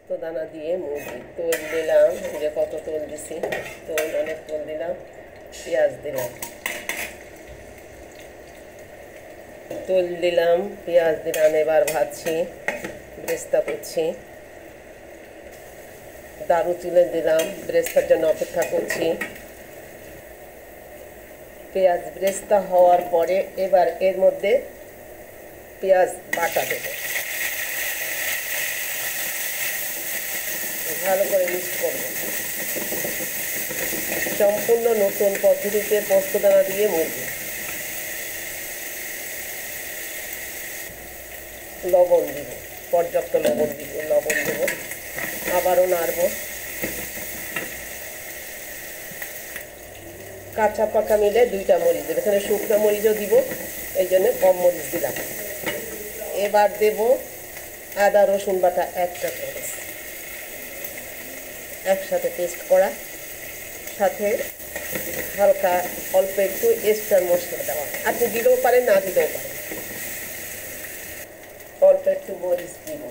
পোস্তদানা দিয়ে মুরগি তেল দিলাম, যে কত তেল দিছি, তেল অনেক তেল দিলাম, পেঁয়াজ দিলাম, তেল দিলাম, পেঁয়াজ দিলাম, এবার ভাজছি, বেরেস্তা করছি, দারু তুলে দিলাম, বেরেস্তার জন্য অপেক্ষা করছি। পেঁয়াজ বেরেস্তা হওয়ার পরে এবার এর মধ্যে পেঁয়াজ বাটা দেবো, ভালো করে মিক্স করব। সম্পূর্ণ নতুন পদ্ধতিতে পোস্তদানা দিয়ে মুরগি। লবণ দিব, পর্যাপ্ত লবণ দেব, আবারও নাড়ব। কাঁচা পাকা মিলে 2টা মরিচ দেব, এখানে শুকনো মরিচও দিব, এই জন্য কম মরিচ দিলাম। এবার দেব আদা রসুন বাটা 1 চা চামচ, একসাথে পেস্ট করা, সাথে হালকা অল্প একটু এক্সট্রা মশলা দেওয়া, আপনি দিলেও পারেন, না দিলেও পারেন। অল্প একটু মরিচ দিব,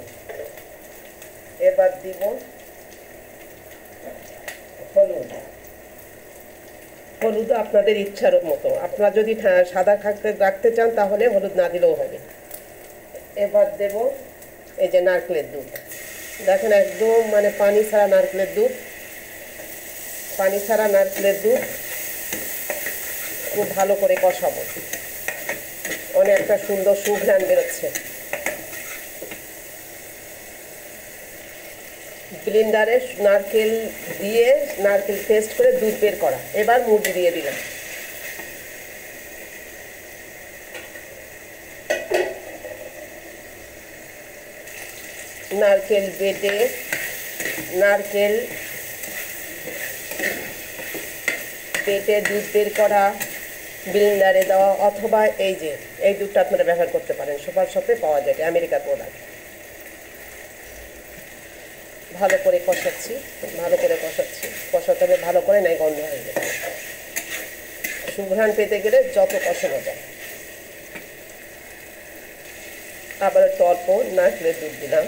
এবার দিব হলুদ। হলুদ আপনাদের ইচ্ছার মতো, আপনারা যদি সাদা রাখতে চান তাহলে হলুদ না দিলেও হবে। এবার দেব এই যে নারকেলের দুধ, দেখেন একদম মানে পানি ছাড়া নারকেলের দুধ, পানি ছাড়া নারকেলের দুধ খুব ভালো করে কষাবো, অনেক একটা সুন্দর সুঘ্রাণ বেরোচ্ছে। ব্লেন্ডারে নারকেল দিয়ে নারকেল পেস্ট করে দুধ বের করা, এবার মুরগি দিয়ে দিলাম। নারকেল বেটে দুধ বের করা, ব্লেন্ডারে দেওয়া, অথবা এই দুধটা আপনারা ব্যবহার করতে পারেন, সুপার শপে পাওয়া যায়, আমেরিকার প্রোডাক্ট। ভালো করে কষাচ্ছি, কষাতে হবে ভালো করে, নাই গন্ধ হয়ে যাবে। সুঘ্রাণ পেতে গেলে যত কষানো যায়। আবার একটু অল্প নারকেলের দুধ দিলাম,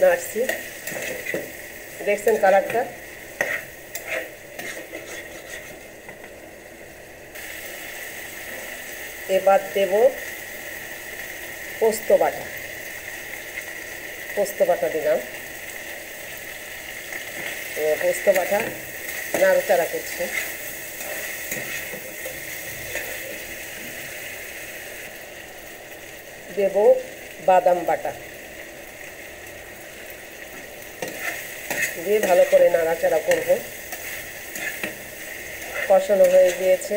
নাড়ছি, দেখছেন কালারটা। এবার দেব পোস্ত বাটা দিলাম, পোস্ত বাটা নাড়াচাড়া করছি। দেব বাদাম বাটা দিয়ে ভালো করে নাড়াচাড়া করব। কষানো হয়ে গিয়েছে,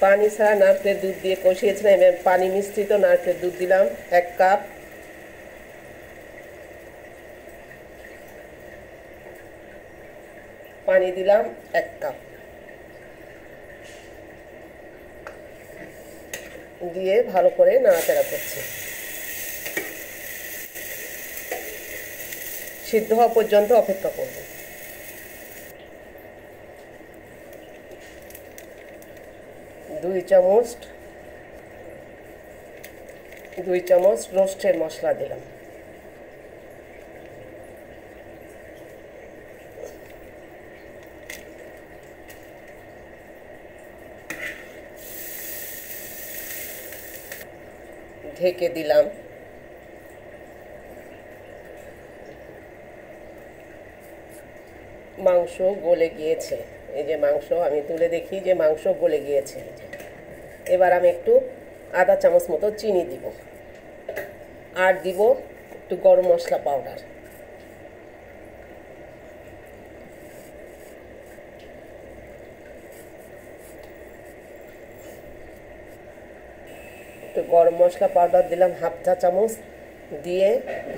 পানি ছাড়া নারকেলের দুধ দিয়ে কষিয়েছিলাম, এবার পানি মিশ্রিত নারকেলের দুধ দিলাম 1 কাপ। পানি দিলাম 1 কাপ, দিয়ে ভালো করে নাড়াচাড়া করছি। সিদ্ধ হওয়া পর্যন্ত অপেক্ষা করব। দুই চামচ রোস্টের মশলা দিলাম, ঢেকে দিলাম। মাংস গলে গিয়েছে, এই যে মাংস আমি তুলে দেখি যে মাংস গলে গিয়েছে। এবার আমি একটু আধা চামচ মতো চিনি দিব, আর দিব একটু গরম মশলা পাউডার। একটু গরম মশলা পাউডার দিলাম 1/2 চা চামচ, দিয়ে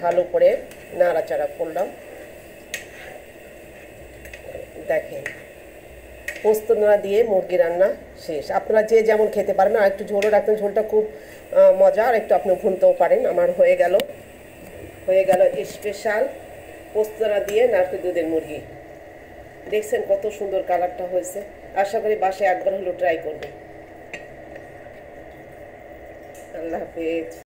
ভালো করে নাড়াচাড়া করলাম। দেখেন পোস্তদানা দিয়ে মুরগি রান্না শেষ। আপনারা যে যেমন খেতে পারবেন, আর একটু ঝোলও রাখবেন, ঝোলটা খুব মজা, আর একটু আপনি ভুনতেও পারেন। আমার হয়ে গেল স্পেশাল পোস্তদানা দিয়ে নারকেল দুধের মুরগি। দেখছেন কত সুন্দর কালারটা হয়েছে। আশা করি বাসায় একবার হলেও ট্রাই করবেন। আল্লাহ হাফেজ।